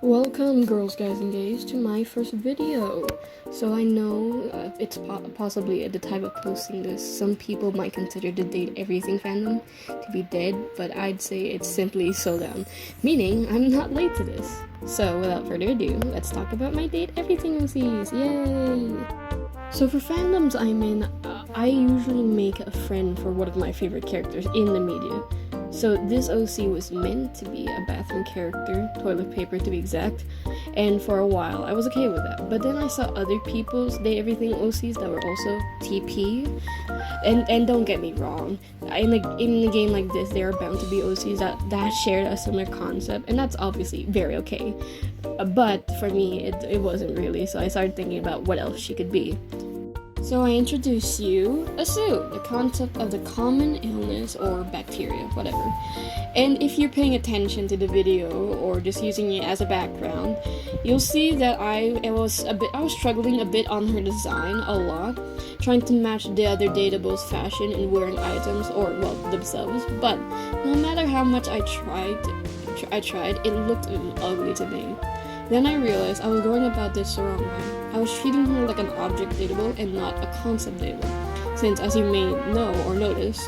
Welcome, girls, guys, and gays, to my first video. So I know it's possibly the type of posting that some people might consider the Date Everything fandom to be dead, but I'd say it's simply so down, meaning I'm not late to this. So without further ado, let's talk about my Date Everything OCs. Yay! So for fandoms I'm in, I usually make a friend for one of my favorite characters in the media. So this OC was meant to be a bathroom character, toilet paper to be exact, and for a while I was okay with that. But then I saw other people's Date Everything OCs that were also TP, and don't get me wrong, in a game like this there are bound to be OCs that shared a similar concept, and that's obviously very okay. But for me, it wasn't really, so I started thinking about what else she could be. So I introduce you Asu, the concept of the common illness or bacteria, whatever. And if you're paying attention to the video or just using it as a background, you'll see that I was struggling a bit on her design a lot, trying to match the other Dateables fashion in wearing items or themselves. But no matter how much I tried, it looked ugly to me. Then I realized I was going about this the wrong way. I was treating her like an object dateable and not a concept dateable. Since, as you may know or notice,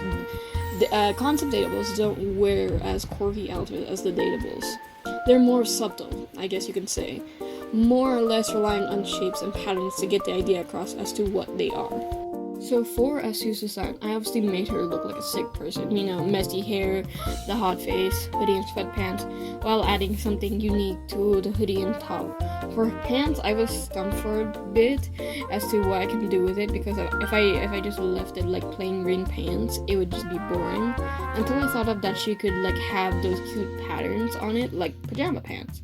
the concept dateables don't wear as quirky outfits as the dateables. They're more subtle, I guess you can say, more or less relying on shapes and patterns to get the idea across as to what they are. So for Asu's design, I obviously made her look like a sick person, messy hair, the hot face, hoodie and sweatpants, while adding something unique to the hoodie and top. For her pants, I was stumped for a bit as to what I can do with it, because if I just left it like plain green pants, it would just be boring, until I thought of that she could have those cute patterns on it, like pajama pants.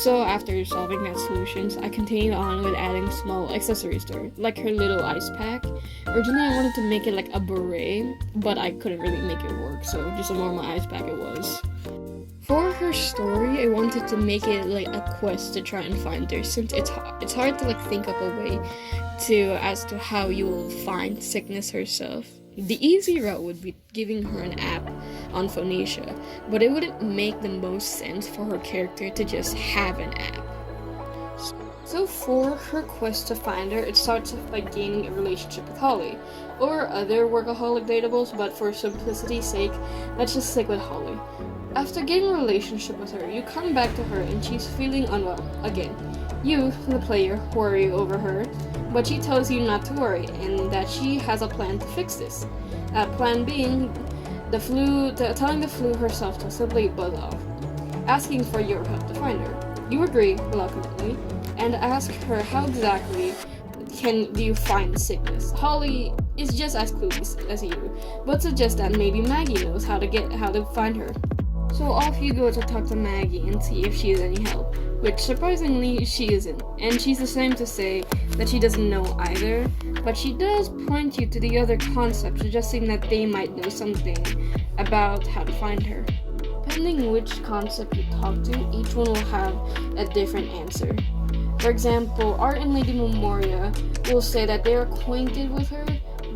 So after solving that solutions, I continued on with adding small accessories to her, like her little ice pack. Originally I wanted to make it like a beret, but I couldn't really make it work, so just a normal ice pack it was. For her story, I wanted to make it like a quest to try and find her, since it's hard to think up a way as to how you will find Sickness herself. The easy route would be giving her an app on Phonecia, but it wouldn't make the most sense for her character to just have an app. So for her quest to find her, it starts off by gaining a relationship with Holly, or other workaholic dateables, but for simplicity's sake, let's just stick with Holly. After getting a relationship with her, you come back to her and she's feeling unwell again. You, the player, worry over her, but she tells you not to worry and that she has a plan to fix this. That plan being telling the flu herself to simply buzz off, asking for your help to find her. You agree reluctantly and ask her how exactly do you find Sickness. Holly is just as clueless as you, but suggests that maybe Maggie knows how to find her. So off you go to talk to Maggie and see if she is any help, which surprisingly she isn't, and she's the same to say that she doesn't know either, but she does point you to the other concept, suggesting that they might know something about how to find her. Depending which concept you talk to, each one will have a different answer. For example, Art and Lady Memoria will say that they're acquainted with her,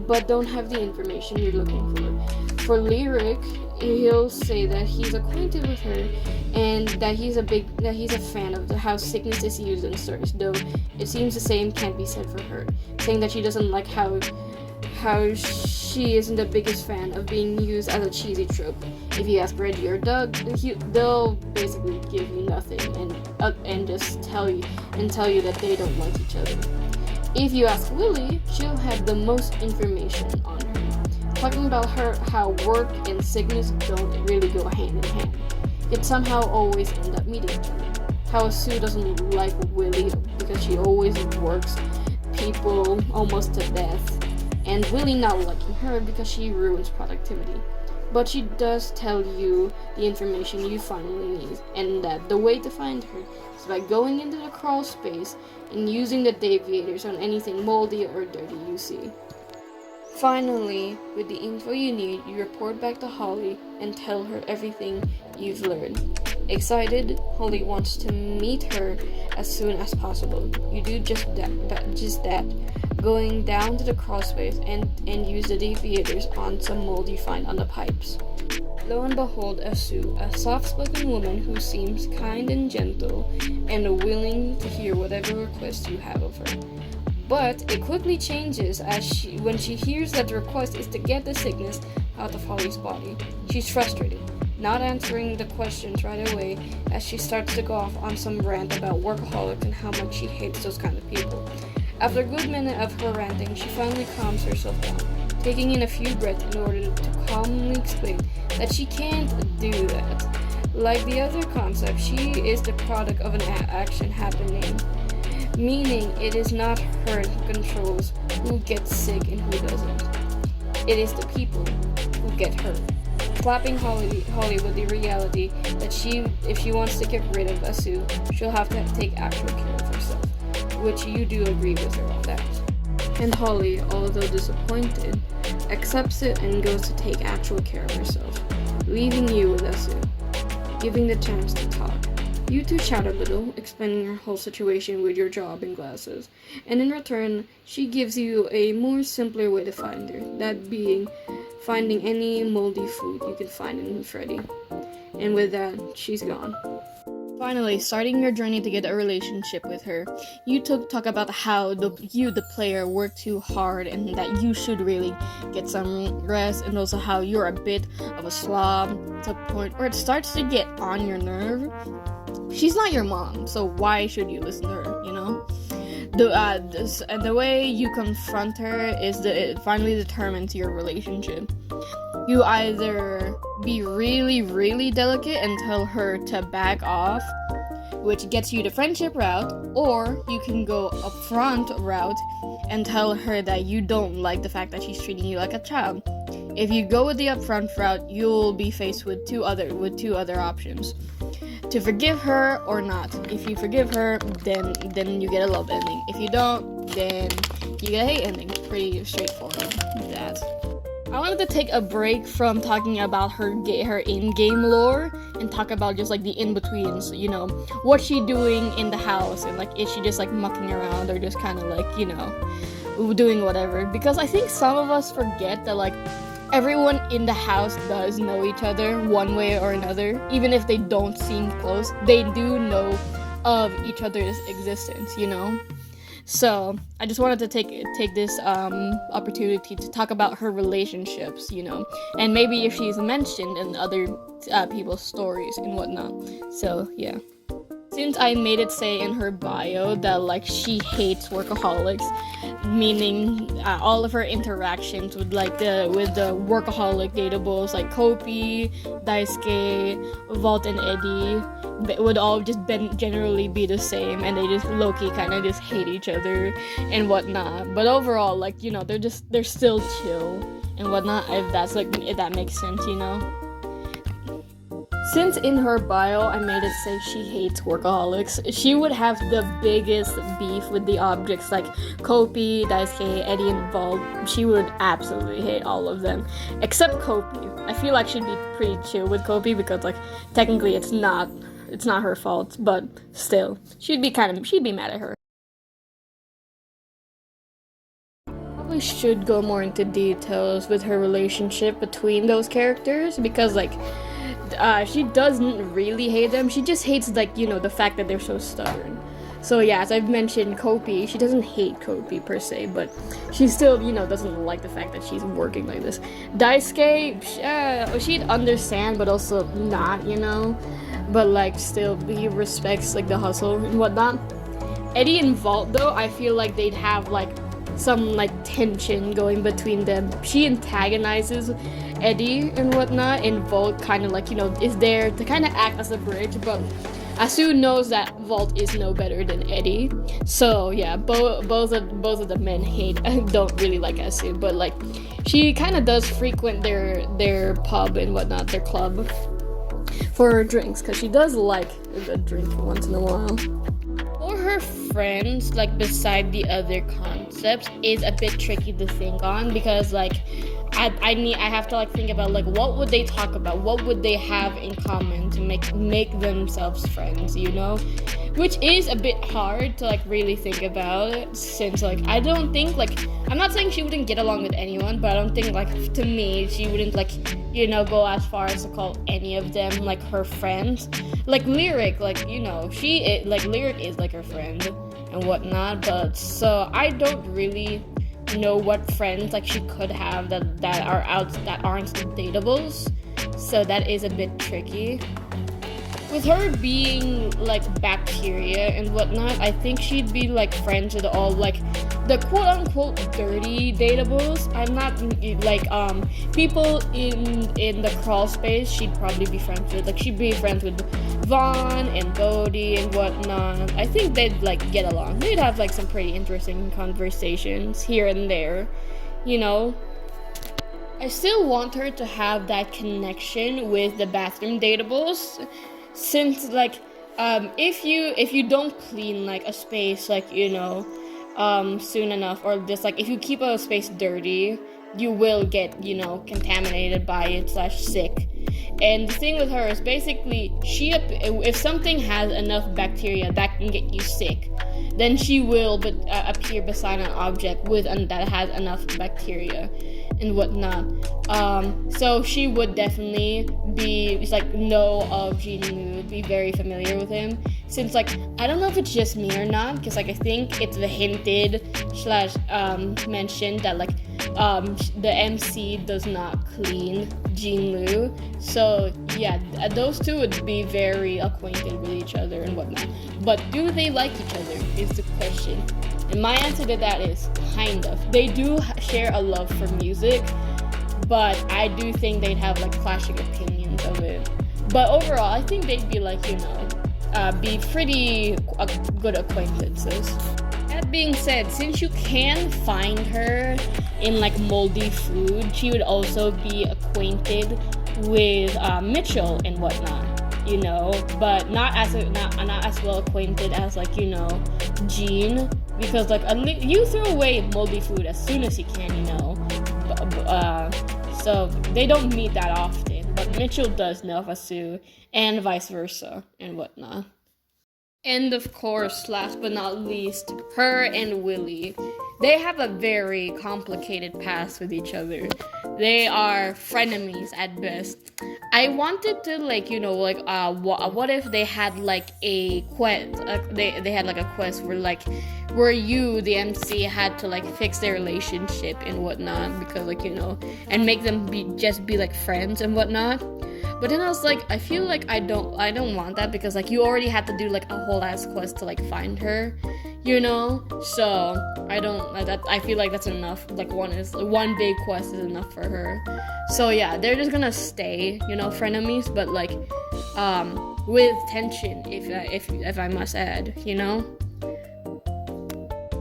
but don't have the information you're looking for. For Lyric, he'll say that he's acquainted with her and that he's a fan of how Sickness is used in stories, though it seems the same can't be said for her, saying that she doesn't like how she isn't the biggest fan of being used as a cheesy trope. If you ask Reggie or Doug, they'll basically give you nothing and just tell you that they don't like each other. If you ask Lily, she'll have the most information on her, talking about how work and sickness don't really go hand in hand, yet somehow always end up meeting each other. How Sue doesn't like Willie because she always works people almost to death, and Willie not liking her because she ruins productivity. But she does tell you the information you finally need, and that the way to find her is by going into the crawl space and using the deviators on anything moldy or dirty you see. Finally, with the info you need, you report back to Holly and tell her everything you've learned. Excited, Holly wants to meet her as soon as possible. You do just that, going down to the crawl space and use the deviators on some mold you find on the pipes. Lo and behold, Asu, a soft-spoken woman who seems kind and gentle and willing to hear whatever requests you have of her. But it quickly changes when she hears that the request is to get the sickness out of Holly's body. She's frustrated, not answering the questions right away as she starts to go off on some rant about workaholics and how much she hates those kind of people. After a good minute of her ranting, she finally calms herself down, taking in a few breaths in order to calmly explain that she can't do that. Like the other concept, she is the product of an action happening, meaning it is not her who controls who gets sick and who doesn't. It is the people who get hurt. Slapping Holly with the reality that if she wants to get rid of Asu, she'll have to take actual care of herself, which you do agree with her on that. And Holly, although disappointed, accepts it and goes to take actual care of herself, leaving you with Asu, giving the chance to talk. You two chat a little, explaining her whole situation with your job and glasses, and in return, she gives you a more simpler way to find her, that being finding any moldy food you can find in Freddy. And with that, she's gone. Finally, starting your journey to get a relationship with her, you talk about how the player, work too hard and that you should really get some rest, and also how you're a bit of a slob to the point where it starts to get on your nerve. She's not your mom, so why should you listen to her, you know? The way you confront her it finally determines your relationship. You either be really, really delicate and tell her to back off, which gets you the friendship route, or you can go upfront route and tell her that you don't like the fact that she's treating you like a child. If you go with the upfront route, you'll be faced with two other options: to forgive her or not. If you forgive her, then you get a love ending. If you don't, then you get a hate ending. Pretty straightforward. That. I wanted to take a break from talking about her in-game lore and talk about just like the in-betweens, you know, what's she doing in the house, and like is she just like mucking around or just kind of like, you know, doing whatever. Because I think some of us forget that like everyone in the house does know each other one way or another. Even if they don't seem close, they do know of each other's existence, you know? So I just wanted to take this opportunity to talk about her relationships, you know, and maybe if she's mentioned in other people's stories and whatnot. So yeah. Since I made it say in her bio that like she hates workaholics, meaning all of her interactions with the workaholic datables like Kopi, Daisuke, Vault, and Eddie would all just generally be the same, and they just low-key kind of just hate each other and whatnot. But overall, like, you know, they're still chill and whatnot, if that makes sense, you know. Since in her bio I made it say she hates workaholics, she would have the biggest beef with the objects like Kopi, Daisuke, Eddie, and Vault. She would absolutely hate all of them, except Kopi. I feel like she'd be pretty chill with Kopi because like technically it's not her fault, but still, she'd be mad at her. Probably should go more into details with her relationship between those characters because like she doesn't really hate them. She just hates, like, you know, the fact that they're so stubborn. So yeah, as I've mentioned, Kopi, she doesn't hate Kopi per se, but she still, you know, doesn't like the fact that she's working like this. Daisuke, she'd understand, but also not, you know. But like, still, he respects like the hustle and whatnot. Eddie and Vault, though, I feel like they'd have like some like tension going between them. She antagonizes Eddie and whatnot, and Vault kind of like, you know, is there to kind of act as a bridge, but Asu knows that Vault is no better than Eddie. So yeah, both of the men don't really like Asu, but like she kind of does frequent their pub and whatnot, their club, for drinks, because she does like a good drink once in a while. For her friends, like beside the other concepts, is a bit tricky to think on because like I have to like think about like what would they talk about, what would they have in common to make themselves friends, you know, which is a bit hard to like really think about, since like I don't think like, I'm not saying she wouldn't get along with anyone, but I don't think like, to me, she wouldn't like, you know, go as far as to call any of them like her friends. Like Lyric, like, you know, Lyric is like her friend and whatnot, but so I don't really know what friends like she could have that aren't dateables, so that is a bit tricky. With her being like bacteria and whatnot, I think she'd be like friends with all like the quote-unquote dirty dateables. I'm not like people in the crawl space she'd probably be friends with. Like she'd be friends with Vaughn and Bodhi and whatnot. I think they'd like get along. They'd have like some pretty interesting conversations here and there, you know. I still want her to have that connection with the bathroom dateables, since like if you don't clean like a space, like, you know, soon enough, or just like if you keep a space dirty, you will get, you know, contaminated by it / sick. And the thing with her is basically if something has enough bacteria that can get you sick, then she will appear beside an object that has enough bacteria and whatnot. So she would definitely know of Jinwoo, be very familiar with him, since like I don't know if it's just me or not, because like I think it's the hinted / mentioned that like the MC does not clean Jinwoo. So yeah, those two would be very acquainted with each other and whatnot. But do they like each other is the question. And my answer to that is kind of. They do share a love for music, but I do think they'd have like clashing opinions of it. But overall, I think they'd be like, you know, be pretty good acquaintances. That being said, since you can find her in like moldy food, she would also be acquainted with Mitchell and whatnot, you know, but not as well acquainted as like, you know, Jean, because like you throw away moldy food as soon as you can, you know, so they don't meet that often, but Mitchell does know Vasu and vice versa and whatnot. And of course, last but not least, her and Willie. They have a very complicated past with each other. They are frenemies at best. I wanted to like, you know, like what if they had like a quest? They had like a quest where you, the MC, had to like fix their relationship and whatnot, because like, you know, and make them be like friends and whatnot. But then I was like, I feel like I don't want that, because like you already had to do like a whole ass quest to like find her, you know. So I feel like that's enough. Like one big quest is enough for her. So yeah, they're just gonna stay, you know, frenemies, but like with tension, if I must add, you know.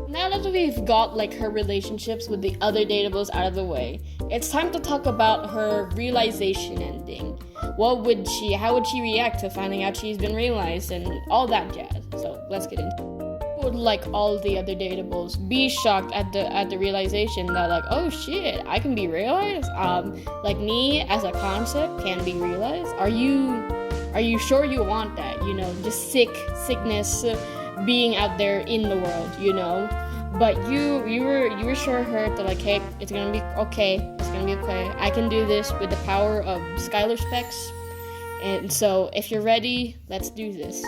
Now that we've got like her relationships with the other dateables out of the way, it's time to talk about her realization ending. How would she react to finding out she's been realized and all that jazz? So let's get into it. Would like all the other dateables be shocked at the realization that like, oh shit, I can be realized? Like me as a concept can be realized? Are you sure you want that? You know, just sickness being out there in the world, you know. But you reassure her that like, hey, it's gonna be okay. I can do this with the power of Skylar Specs. And so if you're ready, let's do this.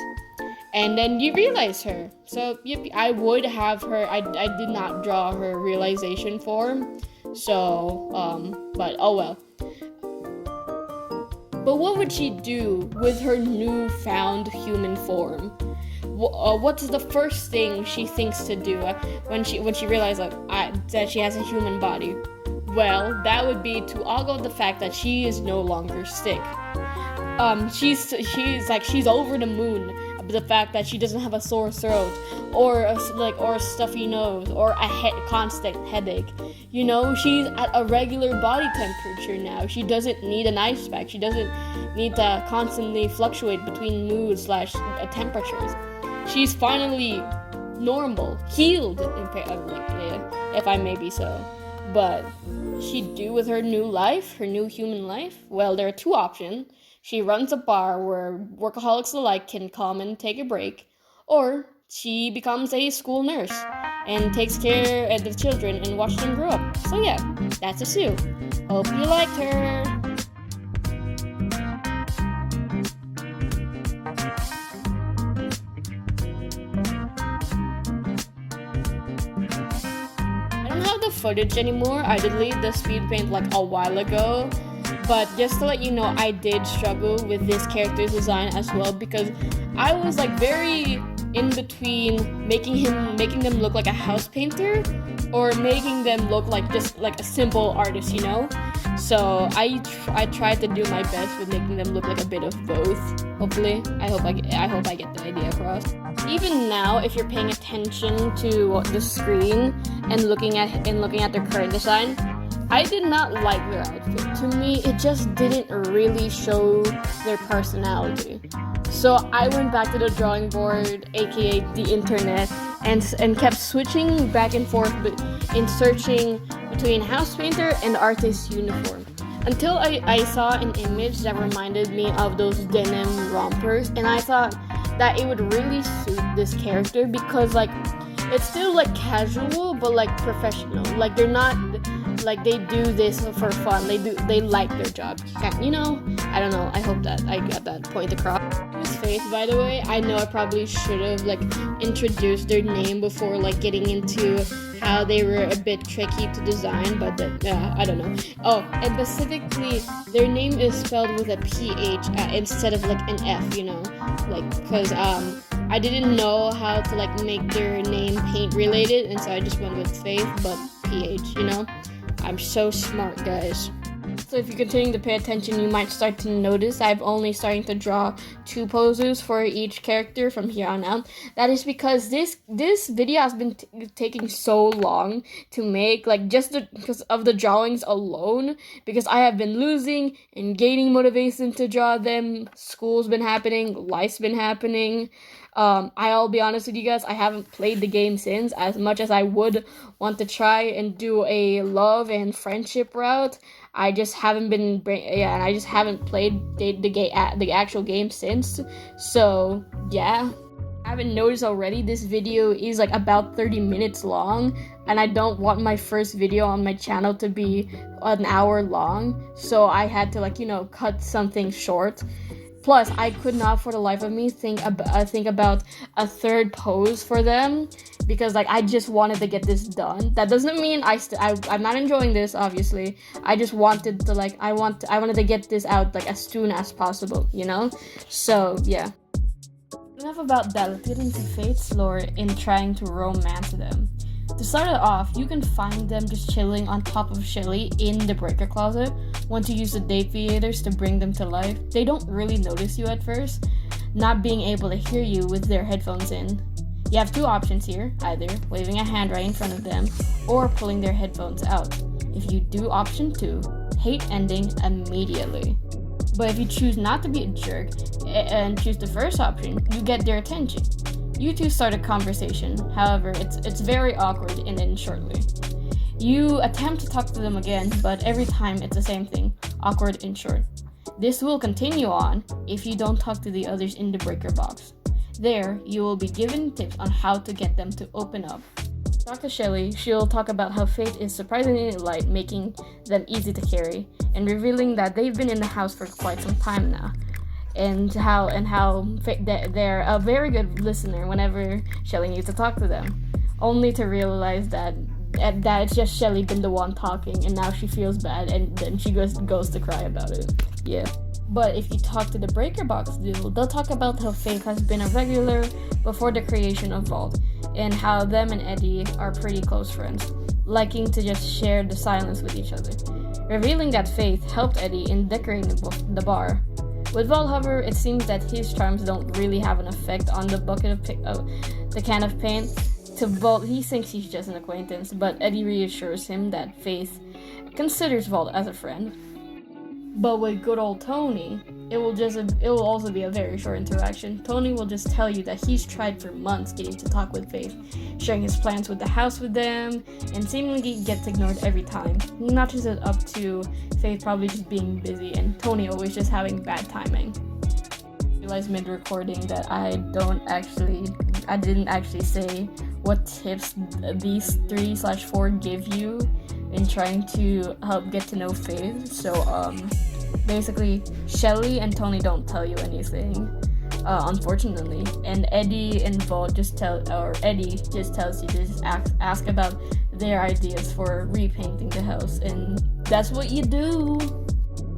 And then you realize her. So I would have her. I did not draw her realization form. So but oh well. But what would she do with her newfound human form? What's the first thing she thinks to do when she realizes that she has a human body? Well, that would be to ogle the fact that she is no longer sick. She's over the moon. The fact that she doesn't have a sore throat or a stuffy nose or a constant headache. You know, she's at a regular body temperature now. She doesn't need an ice pack. She doesn't need to constantly fluctuate between moods / temperatures. She's finally normal, healed, if I may be so. But does she do with her new life, her new human life? Well, there are two options. She runs a bar where workaholics alike can come and take a break, or she becomes a school nurse and takes care of the children and watches them grow up. So yeah, that's a Sue. Hope you liked her. I don't have the footage anymore. I deleted the speed paint like a while ago. But just to let you know, I did struggle with this character's design as well, because I was like very in between making them look like a house painter or making them look like just like a simple artist, you know? So I tried to do my best with making them look like a bit of both. Hopefully, I hope I get the idea across. Even now, if you're paying attention to the screen and looking at their current design, I did not like their outfit. To me, it just didn't really show their personality. So I went back to the drawing board, aka the internet, and kept switching back and forth in searching between house painter and artist uniform. Until I saw an image that reminded me of those denim rompers, and I thought that it would really suit this character because like it's still like casual but like professional. Like they're not like they do this for fun. They like their job. You know? I don't know. I hope that I got that point across. Miss Faith, by the way, I know I probably should have like introduced their name before like getting into how they were a bit tricky to design, but I don't know. Oh, and specifically, their name is spelled with a PH instead of like an F, you know, like because I didn't know how to like make their name paint related, and so I just went with Faith, but PH, you know. I'm so smart, guys. So if you continue to pay attention, you might start to notice I'm only starting to draw 2 poses for each character from here on out. That is because this video has been taking so long to make, like just because of the drawings alone, because I have been losing and gaining motivation to draw them. School's been happening, life's been happening. I'll be honest with you guys, I haven't played the game since, as much as I would want to try and do a love and friendship route. I just haven't been, and I just haven't played the actual game since. So yeah, I haven't noticed already. This video is like about 30 minutes long, and I don't want my first video on my channel to be an hour long. So I had to cut something short. Plus, I could not for the life of me think about a third pose for them, because I just wanted to get this done. That doesn't mean I'm not enjoying this, obviously. I just wanted to I wanted to get this out as soon as possible, you know? So yeah. Enough about that. Let's get into Faith's lore in trying to romance them. To start it off, you can find them just chilling on top of Shelly in the breaker closet. Once you use the deviators to bring them to life, they don't really notice you at first, not being able to hear you with their headphones in. You have 2 options here, either waving a hand right in front of them or pulling their headphones out. If you do option 2, hate ending immediately. But if you choose not to be a jerk and choose the first option, you get their attention. You two start a conversation, however, it's very awkward and ends shortly. You attempt to talk to them again, but every time it's the same thing, awkward and short. This will continue on if you don't talk to the others in the breaker box. There, you will be given tips on how to get them to open up. Talk to Shelly, she'll talk about how Faith is surprisingly light, making them easy to carry, and revealing that they've been in the house for quite some time now. And how they're a very good listener whenever Shelly needs to talk to them, only to realize that it's just Shelly been the one talking, and now she feels bad, and then she goes to cry about it. Yeah. But if you talk to the breaker box duo, they'll talk about how Faith has been a regular before the creation of Vault, and how them and Eddie are pretty close friends, liking to just share the silence with each other, revealing that Faith helped Eddie in decorating the bar. With Vault, however, it seems that his charms don't really have an effect on the the can of paint. To Vault, he thinks he's just an acquaintance, but Eddie reassures him that Faith considers Vault as a friend. But with good old Tony, it will also be a very short interaction. Tony will just tell you that he's tried for months getting to talk with Faith, sharing his plans with the house with them, and seemingly gets ignored every time. He notches it up to Faith probably just being busy and Tony always just having bad timing. I realized mid-recording that I didn't actually say what tips these 3/4 give you in trying to help get to know Faith. So basically Shelly and Tony don't tell you anything, unfortunately, and Eddie and Vault Eddie just tells you to just ask about their ideas for repainting the house, and that's what you do.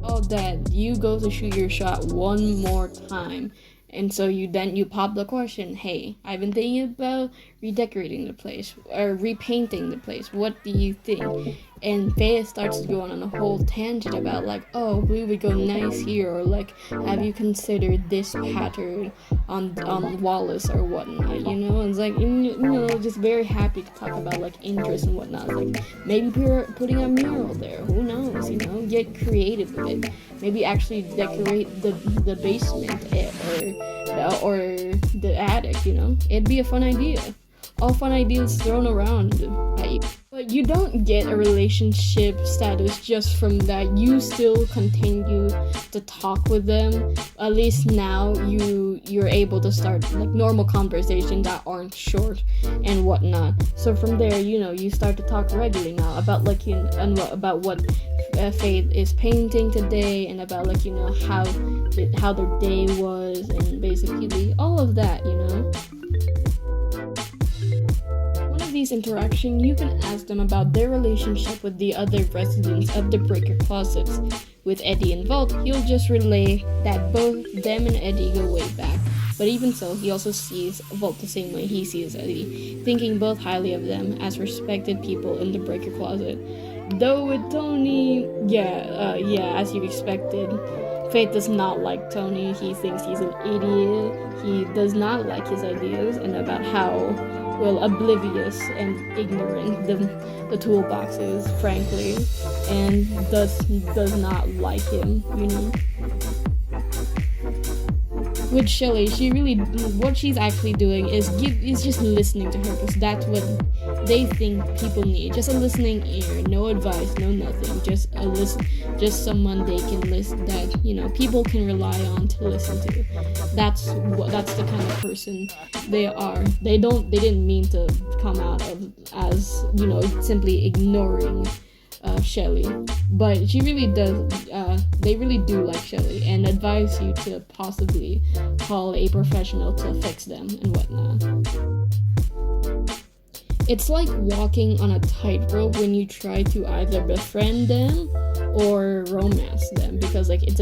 Oh, Dad, you go to shoot your shot one more time. And so you pop the question, hey, I've been thinking about redecorating the place or repainting the place. What do you think? And Faith starts to go on a whole tangent about like, oh, we would go nice here, or like, have you considered this pattern on Wallace or whatnot? You know, and it's like, you know, just very happy to talk about like interest and whatnot. Like maybe putting a mural there. Who knows? You know, get creative with it. Maybe actually decorate the basement or the attic. You know, it'd be a fun idea. All fun ideas thrown around at you. But you don't get a relationship status just from that. You still continue to talk with them. At least now you're able to start like normal conversations that aren't short and whatnot. So from there, you know, you start to talk regularly now about like about what Faith is painting today, and about like, you know, how their day was, and basically all of that, you know. These interactions, you can ask them about their relationship with the other residents of the Breaker Closets. With Eddie involved, he'll just relay that both them and Eddie go way back. But even so, he also sees Vault the same way he sees Eddie, thinking both highly of them as respected people in the Breaker Closet. Though with Tony, as you expected, Faith does not like Tony. He thinks he's an idiot. He does not like his ideas and about how oblivious and ignorant the toolbox is, frankly, and thus does not like him, you know. With Shelly, what she's actually doing is just listening to her, because that's what they think people need. Just a listening ear, no advice, no nothing. Just someone they can listen, that, you know, people can rely on to listen to. That's the kind of person they are. They didn't mean to come out of as, you know, simply ignoring Shelly, but she really does. They really do like Shelly and advise you to possibly call a professional to fix them and whatnot. It's like walking on a tightrope when you try to either befriend them or romance them, because like it's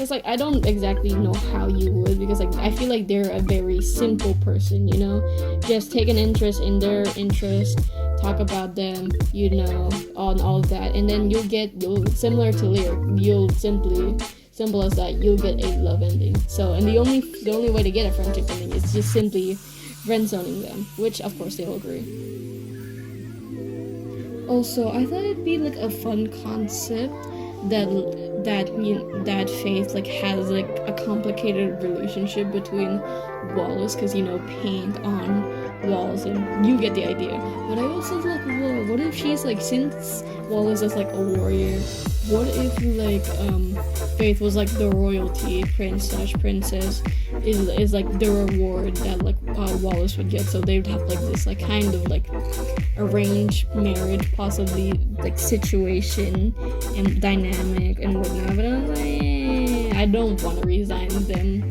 like I don't exactly know how you would, because like I feel like they're a very simple person, you know, just take an interest in their interest, talk about them, you know, on all of that, and then you'll similar to Lyric, you'll simply, simple as that, you'll get a love ending. So, and the only way to get a friendship ending is just simply friend-zoning them, which of course they'll agree. Also, I thought it'd be like a fun concept that Faith like has like a complicated relationship between Wallace, because, you know, paint on walls, and you get the idea. But I also was like, whoa, what if she's like, since Wallace is like a warrior, what if like Faith was like the royalty prince/princess is like the reward that like Wallace would get, so they'd have like this like kind of like arranged marriage possibly like situation and dynamic and whatnot. But I was like, I don't want to resign them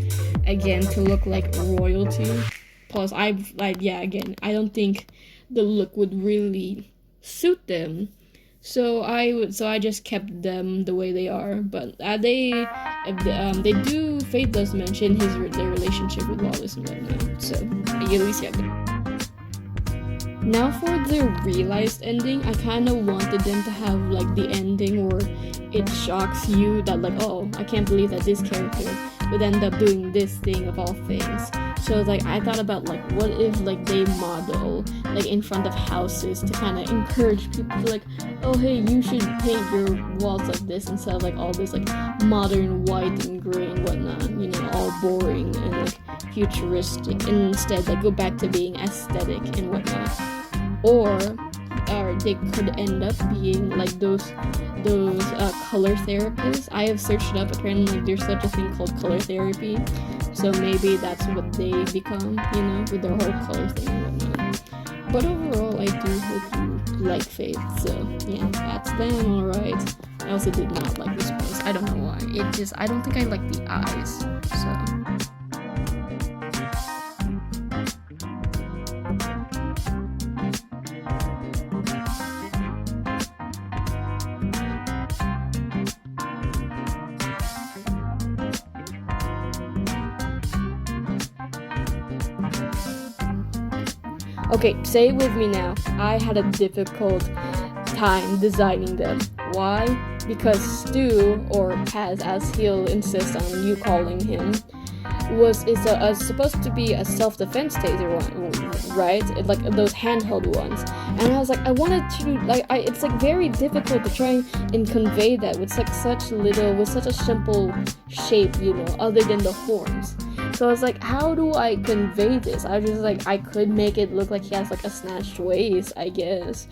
again to look like royalty. Plus I don't think the look would really suit them. So I just kept them the way they are. But Faith does mention their relationship with Wallace and whatnot. So at least Now for the realized ending, I kind of wanted them to have like the ending where it shocks you that like, oh, I can't believe that this character would end up doing this thing of all things. So like I thought about like what if like they model like in front of houses to kind of encourage people to like, oh hey, you should paint your walls like this instead of like all this like modern white and gray and whatnot, you know, all boring and like futuristic, and instead like go back to being aesthetic and whatnot. Or they could end up being like those color therapists. I have searched it up. Apparently like, there's such a thing called color therapy, so maybe that's what they become, you know, with their whole color thing and whatnot. But overall, I do hope you like Faith. So yeah, that's them. All right. I also did not like this post. I don't know why. I don't think I like the eyes. So. Okay, say it with me now. I had a difficult time designing them. Why? Because Stu, or Paz as he'll insist on you calling him, is supposed to be a self-defense taser one, right? Like those handheld ones. And I was like, I wanted to it's like very difficult to try and convey that with like such a simple shape, you know, other than the horns. So I was like, how do I convey this? I was just like, I could make it look like he has like a snatched waist, I guess.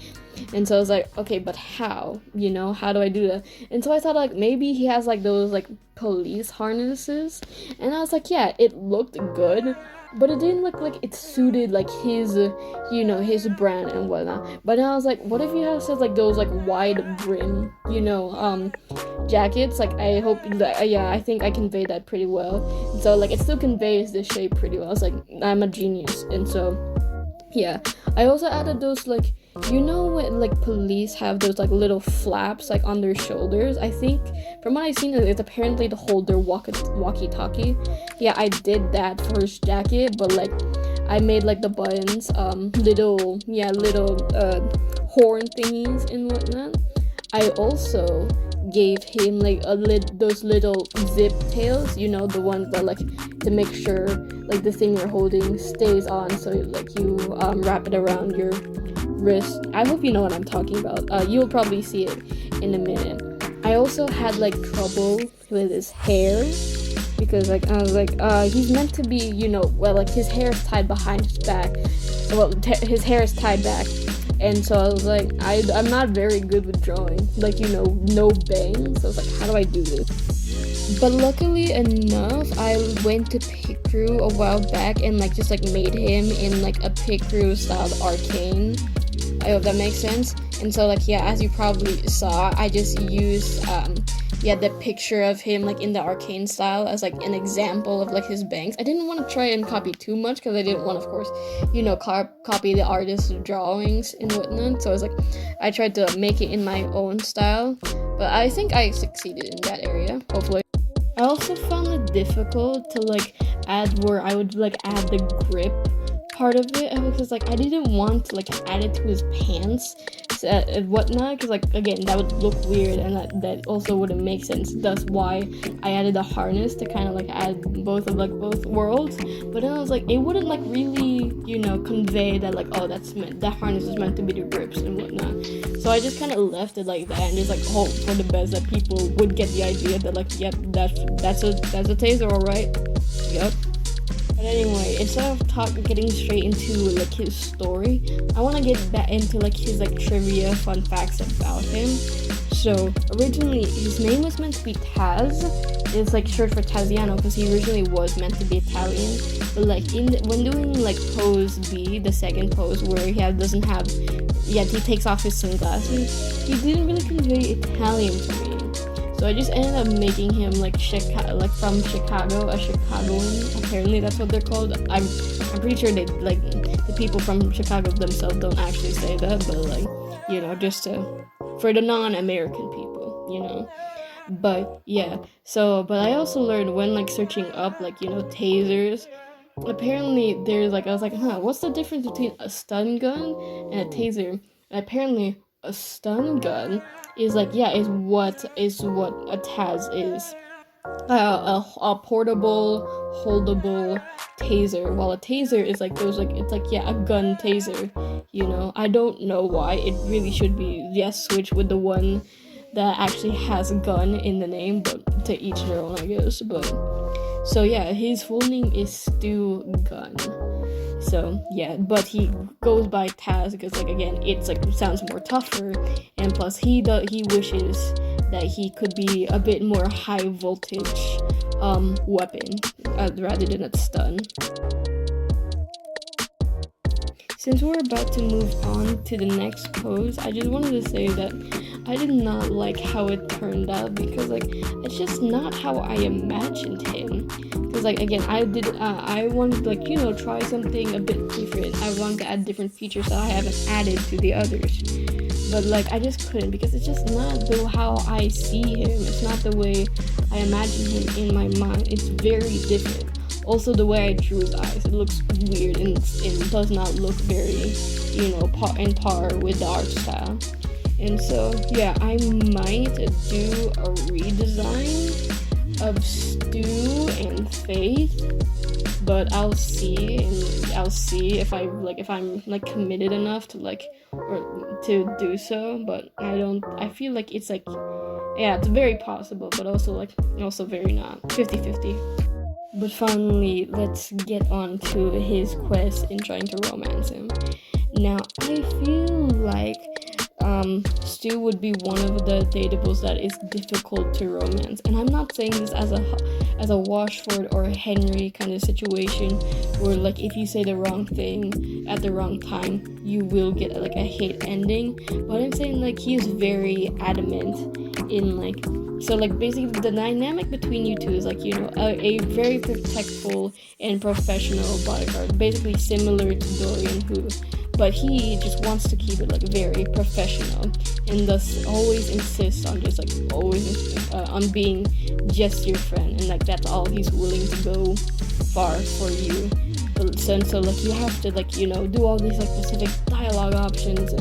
And so I was like, okay, but how? You know, how do I do that? And so I thought like maybe he has like those like police harnesses. And I was like, yeah, it looked good, but it didn't look like it suited like his, you know, his brand and whatnot. But then I was like, what if he has like those like wide brim, you know, jackets? Like I hope that, yeah, I think I conveyed that pretty well. And so like it still conveys the shape pretty well. I was like, I'm a genius. And so yeah, I also added those like, you know when like police have those like little flaps like on their shoulders? I think from what I've seen it's apparently to hold their walkie-talkie. Yeah, I did that for his jacket, but like I made like the buttons little horn thingies and whatnot. I also gave him like those little zip tails, you know, the ones that like to make sure like the thing you're holding stays on, so like you wrap it around your wrist. I hope you know what I'm talking about. You'll probably see it in a minute. I also had like trouble with his hair because like I was like he's meant to be, you know, well, like his hair is tied behind his back. Well, his hair is tied back. And so I was like, I'm not very good with drawing, like, you know, no bangs. So I was like, how do I do this? But luckily enough, I went to Picrew a while back and like just like made him in like a Picrew styled arcane. I hope that makes sense. And so like, yeah, as you probably saw, I just used the picture of him like in the arcane style as like an example of like his bangs. I didn't want to try and copy too much because I didn't want, of course, you know, copy the artist's drawings and whatnot. So I was like, I tried to make it in my own style, but I think I succeeded in that area, hopefully. I also found it difficult to like add where I would like add the grip part of it, because like I didn't want to like add it to his pants and whatnot, because like again that would look weird and that also wouldn't make sense. That's why I added a harness to kind of like add both worlds. But then I was like, it wouldn't like really, you know, convey that like, oh, that harness is meant to be the grips and whatnot. So I just kind of left it like that and just like hope for the best that people would get the idea that like, yep, that's a taser, all right. Yep. But anyway, instead of getting straight into like his story, I want to get back into like his like trivia fun facts about him. So originally his name was meant to be Taz. It's like short for Taziano because he originally was meant to be Italian. But like when doing like pose B, the second pose where he takes off his sunglasses, he didn't really convey Italian to me. So I just ended up making him like from Chicago, a Chicagoan. Apparently that's what they're called. I'm pretty sure they like the people from Chicago themselves don't actually say that, but like, you know, just for the non-American people, you know. But yeah, but I also learned when like searching up like, you know, tasers. Apparently there's like, I was like, what's the difference between a stun gun and a taser? And apparently a stun gun is like, is what a Taz is. A portable, holdable taser, while a taser is like those, like, it's like, yeah, a gun taser, you know. I don't know why it really should be, yes, switch with the one that actually has a gun in the name, but to each their own, I guess. But so yeah, his full name is Stu Gunn. So yeah, but he goes by Taz because, like, again, it's like sounds more tougher, and plus he wishes that he could be a bit more high voltage weapon rather than a stun. Since we're about to move on to the next pose, I just wanted to say that I did not like how it turned out, because, like, it's just not how I imagined him. Because, like, again, I wanted to, like, you know, try something a bit different. I wanted to add different features that I haven't added to the others. But, like, I just couldn't, because it's just not how I see him. It's not the way I imagine him in my mind. It's very different. Also, the way I drew his eyes, it looks weird and does not look very, you know, par with the art style. And so, yeah, I might do a redesign of Stu and Faith, but I'll see if I'm committed enough to or to do so. But I feel like it's like, yeah, it's very possible, but also very not 50-50. But finally, let's get on to his quest in trying to romance him. Now, I feel like Stu would be one of the dateables that is difficult to romance, and I'm not saying this as a Washford or a Henry kind of situation, where, like, if you say the wrong thing at the wrong time, you will get like a hate ending. But I'm saying, like, he is very adamant in, like, so, like, basically the dynamic between you two is, like, you know, a very protectful and professional bodyguard, basically similar to Dorian, but he just wants to keep it, like, very professional, and thus always insists on just, like, on being just your friend, and, like, that's all he's willing to go far for you. So like, you have to, like, you know, do all these, like, specific dialogue options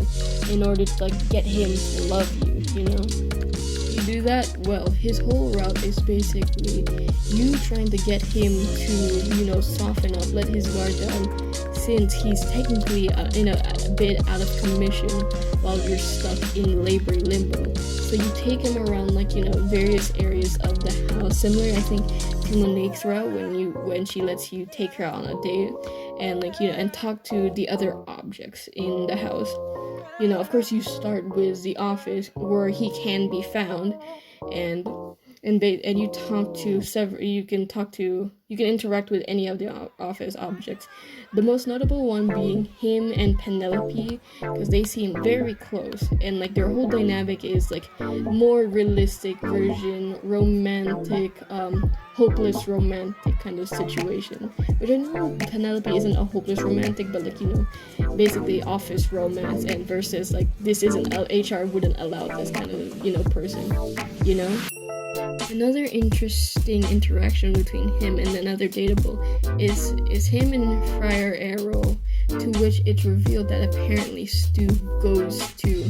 in order to, like, get him to love you, you know. You do that, well, his whole route is basically you trying to get him to, you know, soften up, let his guard down, since he's technically in a bit out of commission while you're stuck in labor limbo. So you take him around, like, you know, various areas of the house, similar, I think, to Monique's route when she lets you take her on a date and, like, you know, and talk to the other objects in the house. You know, of course, you start with the office where he can be found, and you talk to several. You can interact with any of the office objects. The most notable one being him and Penelope, because they seem very close, and, like, their whole dynamic is, like, more realistic version, romantic, hopeless romantic kind of situation. Which I know Penelope isn't a hopeless romantic, but, like, you know, basically office romance, and versus, like, this isn't HR wouldn't allow this kind of, you know, person, you know. Another interesting interaction between him and another dateable is him and Friar Arrow, to which it's revealed that apparently Stu goes to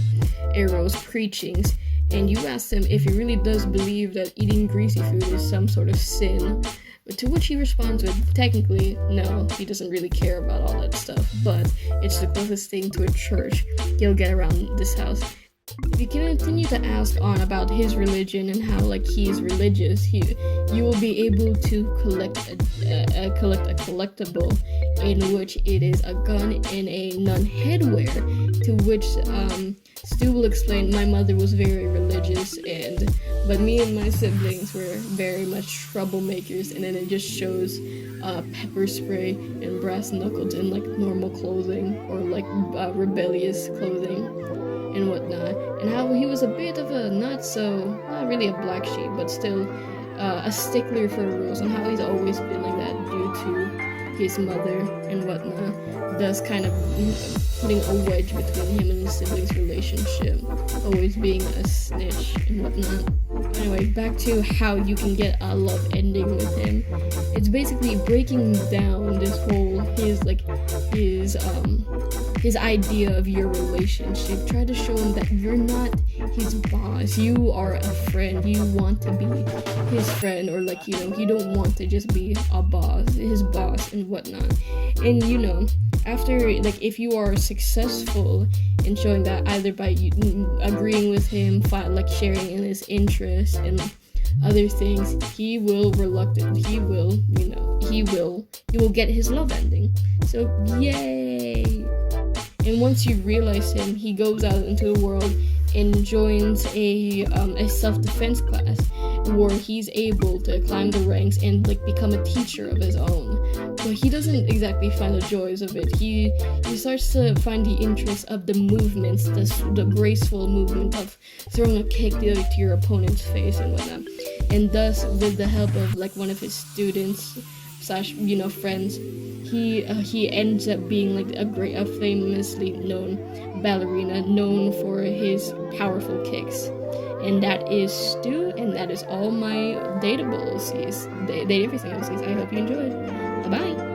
Arrow's preachings, and you ask him if he really does believe that eating greasy food is some sort of sin, but to which he responds with, technically, no, he doesn't really care about all that stuff, but it's the closest thing to a church he'll get around this house. If you continue to ask on about his religion and how, like, he's religious, you will be able to collect a collectible in which it is a gun and a nun headwear, to which Stu will explain, my mother was very religious, but me and my siblings were very much troublemakers, and then it just shows pepper spray and brass knuckles in, like, normal clothing or, like, rebellious clothing and whatnot, and how he was a bit of a not really a black sheep, but still a stickler for rules, and how he's always been like that due to his mother and whatnot, thus kind of putting a wedge between him and his siblings' relationship, always being a snitch and whatnot. Anyway, back to how you can get a love ending with him. It's basically breaking down this whole his his idea of your relationship. Try to show him that you're not his boss. You are a friend. You want to be his friend, or like, you know, you don't want to just be a boss, his boss and whatnot. And you know, after, like, if you are successful in showing that, either by you agreeing with him, like sharing in his interests and other things, he will get his love ending. So yay. And once you realize him, he goes out into the world and joins a self-defense class where he's able to climb the ranks and like become a teacher of his own. But he doesn't exactly find the joys of it. He starts to find the interest of the movements, the graceful movement of throwing a kick to your opponent's face and whatnot. And thus, with the help of like one of his students / you know, friends, he ends up being like a famously known ballerina, known for his powerful kicks. And that is Stu, and that is all my dateable OCs, date everything OCs. I hope you enjoyed. Bye bye.